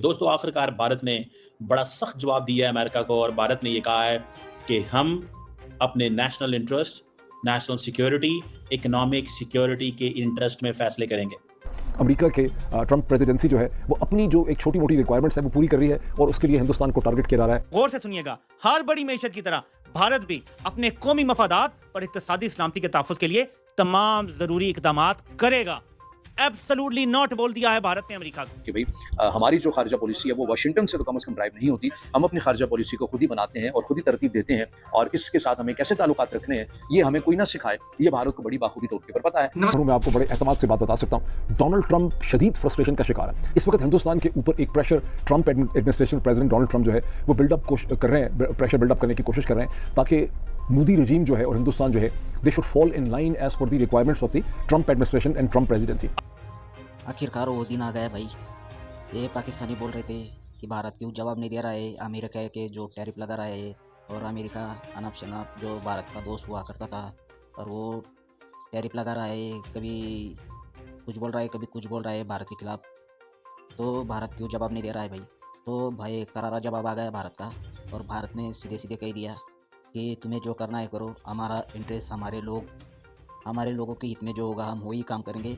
दोस्तों, आखिरकार भारत ने बड़ा सख्त जवाब दिया है अमेरिका को और भारत ने ये कहा है कि हम अपने national interest, national security, economic security के इंटरेस्ट में फैसले करेंगे। अमेरिका के ट्रंप प्रेसिडेंसी जो है वो अपनी जो एक छोटी मोटी रिक्वायरमेंट्स है वो पूरी कर रही है और उसके लिए हिंदुस्तान को टारगेट किया जा रहा है। गौर से सुनिएगा, हर बड़ी मैशत की तरह भारत भी अपने कौमी मफादात और इक्तिसादी सलामती के तहफ़्फ़ुज़ के लिए तमाम जरूरी इकदाम करेगा। एब्सोल्युटली नॉट बोल दिया है भारत ने अमेरिका को कि भाई हमारी जो खारजा पॉलिसी है वो वाशिंगटन से तो कम से कम ड्राइव नहीं होती। हम अपनी खारजा पॉलिसी को खुद ही बनाते हैं और खुद ही तरतीब देते हैं और इसके साथ हमें कैसे ताल्लुकात रखने हैं ये हमें कोई ना सिखाए, ये भारत को बड़ी बाखूबी तौर के ऊपर पता है। मैं आपको बड़े एतमाद से बात बता सकता हूँ, डोनाल्ड ट्रंप शदीद फ्रस्ट्रेशन का शिकार है। इस वक्त हिंदुस्तान के ऊपर एक pressure Trump administration president Donald Trump जो है वो बिल्डअप कर रहे हैं, प्रेशर बिल्डअप करने की कोशिश कर रहे हैं ताकि मोदी रजीम जो है और हिंदुस्तान जो है they should fall in line as per the requirements of the Trump administration and Trump presidency. आखिरकार वो दिन आ गया भाई। ये पाकिस्तानी बोल रहे थे कि भारत क्यों जवाब नहीं दे रहा है, अमेरिका के जो टैरिफ लगा रहा है, और अमेरिका अनाप शनाप जो भारत का दोस्त हुआ करता था और वो टैरिफ लगा रहा है, कभी कुछ बोल रहा है कभी कुछ बोल रहा है भारत के खिलाफ। तो भारत क्यों जवाब नहीं दे रहा है भाई? तो भाई करारा जवाब आ गया भारत का और भारत ने सीधे सीधे कह दिया कि तुम्हें जो करना है करो, हमारा इंटरेस्ट हमारे लोगों के हित में जो होगा हम वही काम करेंगे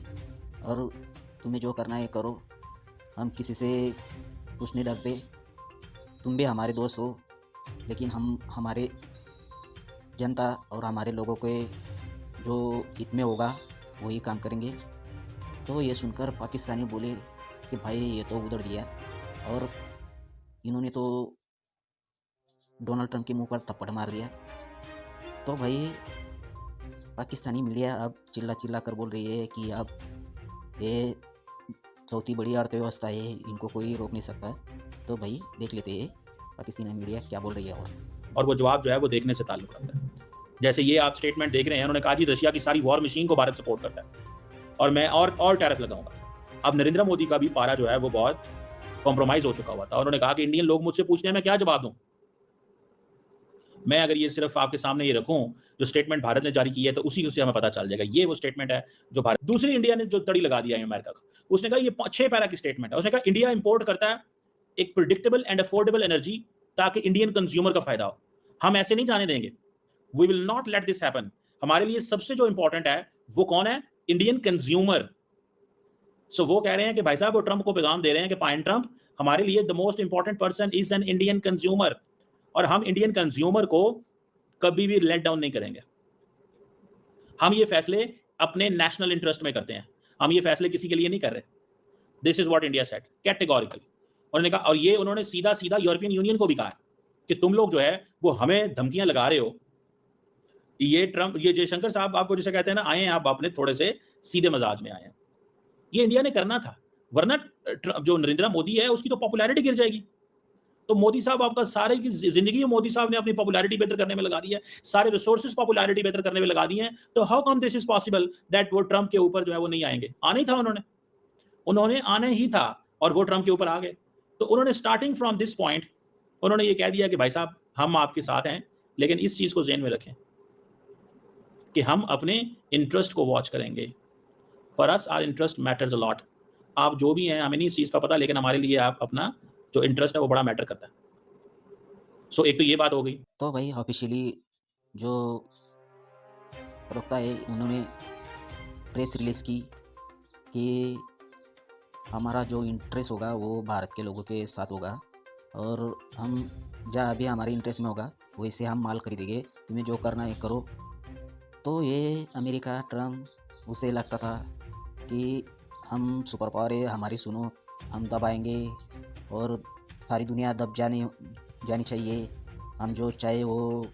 और तुम्हें जो करना है करो, हम किसी से कुछ नहीं डरते। तुम भी हमारे दोस्त हो, लेकिन हम हमारे जनता और हमारे लोगों के जो हित में होगा वही काम करेंगे। तो ये सुनकर पाकिस्तानी बोले कि भाई ये तो उधर दिया और इन्होंने तो डोनाल्ड ट्रंप के मुंह पर थप्पड़ मार दिया। तो भाई पाकिस्तानी मीडिया अब चिल्ला चिल्ला कर बोल रही है कि अब ये चौथी बड़ी अर्थव्यवस्था है, इनको कोई रोक नहीं सकता। तो भाई देख लेते हैं पाकिस्तानी मीडिया क्या बोल रही है। और वो जवाब जो है वो देखने से ताल्लुक रखता है। जैसे ये आप स्टेटमेंट देख रहे हैं, उन्होंने कहा जी रशिया की सारी वॉर मशीन को भारत सपोर्ट करता है और मैं और टैरिफ लगाऊंगा। अब नरेंद्र मोदी का भी पारा जो है वो बहुत कॉम्प्रोमाइज हो चुका हुआ था। उन्होंने कहा कि इंडियन लोग मुझसे पूछते हैं मैं क्या जवाब दूं। मैं अगर ये सिर्फ आपके सामने ये रखूं जो स्टेटमेंट भारत ने जारी की है तो उसी से हमें पता चल जाएगा। ये वो स्टेटमेंट है जो भारत, दूसरी इंडिया ने जो तड़ी लगा दिया है अमेरिका को। उसने कहा ये 6 पैरा की स्टेटमेंट है। उसने कहा इंडिया इंपोर्ट करता है एक प्रिडिक्टेबल एंड अफोर्डेबल एनर्जी ताकि इंडियन कंज्यूमर का फायदा हो। हम ऐसे नहीं जाने देंगे, we will not let this happen. हमारे लिए सबसे जो इंपॉर्टेंट है वो कौन है? Indian consumer. सो वो कह रहे हैं कि भाई साहब वो ट्रंप को पैगाम दे रहे हैं कि पाइन ट्रंप, हमारे लिए the most important person is an Indian consumer और हम इंडियन कंज्यूमर को कभी भी लेट डाउन नहीं करेंगे। हम ये फैसले अपने नेशनल इंटरेस्ट में करते हैं, हम ये फैसले किसी के लिए नहीं कर रहे। This is what India said categorically. उन्होंने कहा, और ये उन्होंने सीधा सीधा यूरोपियन यूनियन को भी कहा कि तुम लोग जो है वो हमें धमकियां लगा रहे हो। ये ट्रंप, ये जयशंकर साहब आपको जैसे कहते हैं ना, आए हैं आप अपने थोड़े से सीधे मजाज में आए हैं। ये इंडिया ने करना था, वरना जो नरेंद्र मोदी है उसकी तो पॉपुलैरिटी गिर जाएगी। तो मोदी साहब आपका सारे की जिंदगी मोदी साहब ने अपनी पॉपुलैरिटी बेहतर करने में लगा दी है, सारे रिसोर्सेज पॉपुलैरिटी बेहतर करने में लगा दिए हैं। तो how come this is possible that वो ट्रंप के ऊपर जो है वो नहीं आएंगे? आना ही था उन्होंने आना ही था और वो ट्रंप के ऊपर आ गए। तो उन्होंने स्टार्टिंग फ्रॉम दिस पॉइंट उन्होंने ये कह दिया कि भाई साहब हम आपके साथ हैं, लेकिन इस चीज को ज़हन में रखें कि हम अपने इंटरेस्ट को वॉच करेंगे। For us our interest matters a lot. आप जो भी हैं हमें नहीं इस चीज़ का पता, लेकिन हमारे लिए आप अपना जो इंटरेस्ट है वो बड़ा मैटर करता है। सो एक तो ये बात हो गई। तो भाई ऑफिशियली जो प्रवक्ता है उन्होंने प्रेस रिलीज़ की कि हमारा जो इंटरेस्ट होगा वो भारत के लोगों के साथ होगा और हम जहाँ भी हमारे इंटरेस्ट में होगा वैसे हम माल खरीदेंगे, तुम्हें जो करना है करो। तो ये अमेरिका ट्रम्प उसे लगता था कि हम सुपर पावर है, हमारी सुनो, हम दबाएंगे और सारी दुनिया दब जानी चाहिए, हम जो चाहे वो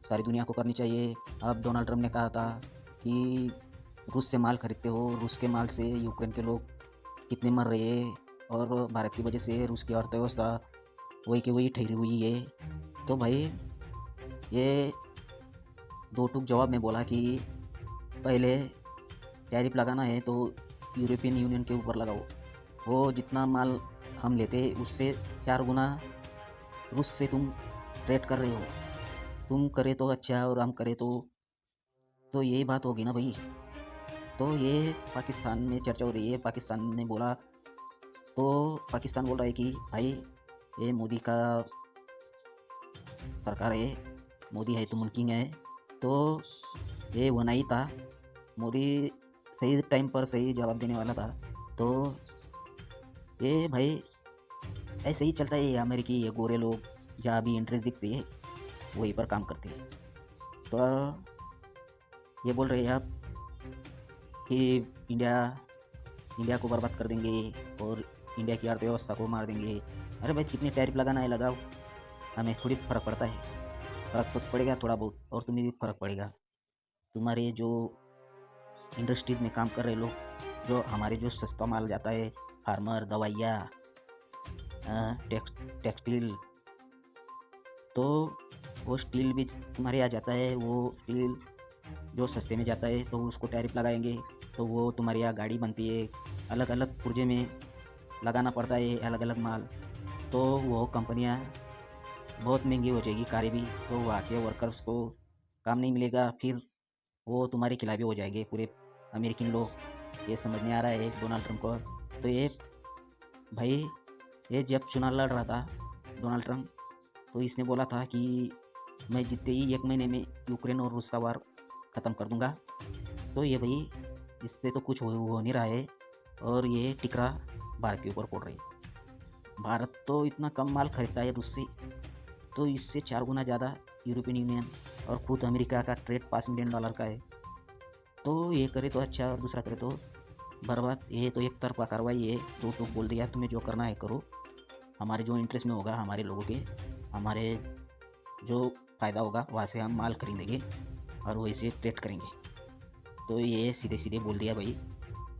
सारी दुनिया को करनी चाहिए। अब डोनाल्ड ट्रंप ने कहा था कि रूस से माल खरीदते हो, रूस के माल से यूक्रेन के लोग कितने मर रहे हैं और भारत की वजह से रूस की अर्थव्यवस्था वही की वही ठहरी हुई है। तो भाई ये दो टूक जवाब में बोला कि पहले टैरिफ लगाना है तो यूरोपियन यूनियन के ऊपर लगाओ, वो जितना माल हम लेते हैं उससे 4 गुना रूस से तुम ट्रेड कर रहे हो, तुम करे तो अच्छा और हम करे तो यही बात होगी ना भाई। तो ये पाकिस्तान में चर्चा हो रही है। पाकिस्तान ने बोला तो पाकिस्तान बोल रहा है कि भाई ये मोदी का सरकार है, मोदी है तो मुमकिन है, तो ये होना ही था। मोदी सही टाइम पर सही जवाब देने वाला था। तो ये भाई ऐसे ही चलता है, ये अमेरिकी ये गोरे लोग जहाँ भी इंटरेस्ट दिखते हैं वहीं पर काम करते हैं। तो ये बोल रहे हैं आप कि इंडिया को बर्बाद कर देंगे और इंडिया की अर्थव्यवस्था को मार देंगे। अरे भाई कितने टैरिफ लगाना है लगाओ, हमें थोड़ी फ़र्क पड़ता है। फ़र्क तो पड़ेगा थोड़ा बहुत, और तुम्हें भी फ़र्क पड़ेगा। तुम्हारे जो इंडस्ट्रीज़ में काम कर रहे लोग, जो हमारे जो सस्ता माल जाता है, फार्मर, दवाइयाँ, टेक्सटाइल, तो वो स्टील भी तुम्हारे यहाँ जाता है। वो स्टील जो सस्ते में जाता है तो उसको टैरिफ लगाएंगे, तो वो तुम्हारे यहाँ गाड़ी बनती है, अलग अलग पुर्जे में लगाना पड़ता है अलग अलग माल, तो वो कंपनियाँ बहुत महंगी हो जाएगी कारें भी, तो वहाँ के वर्कर्स को काम नहीं मिलेगा, फिर वो तुम्हारे खिलाफ भी हो जाएंगे पूरे अमेरिकन लोग। ये समझ में आ रहा है डोनाल्ड ट्रंप को। तो ये भाई ये जब चुनाव लड़ रहा था डोनाल्ड ट्रंप, तो इसने बोला था कि मैं जीतते ही 1 महीने में यूक्रेन और रूस का वार ख़त्म कर दूंगा। तो ये भाई इससे तो कुछ हो नहीं रहा है, और ये टिकरा भारत के ऊपर पड़ रही है। भारत तो इतना कम माल खरीदता है रूस से, तो इससे 4 गुना ज़्यादा यूरोपियन यूनियन और खुद अमेरिका का ट्रेड $5 मिलियन का है। तो ये करे तो अच्छा और दूसरा करे तो बर्बाद। ये तो एक तरफा कार्रवाई है, तो बोल दिया तुम्हें जो करना है करो, हमारे जो इंटरेस्ट में होगा, हमारे लोगों के, हमारे जो फ़ायदा होगा वहाँ से हम माल खरीदेंगे और वही से ट्रेड करेंगे। तो ये सीधे सीधे बोल दिया भाई।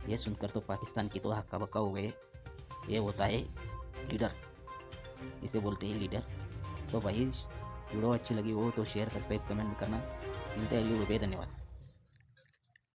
ये सुनकर तो पाकिस्तान की तो हक्का बक्का हो गए। ये होता है लीडर, इसे बोलते हैं लीडर। तो भाई वीडियो अच्छी लगी हो तो शेयर, सब्सक्राइब, कमेंट करना। मिलते हैं अगली वीडियो पे। धन्यवाद।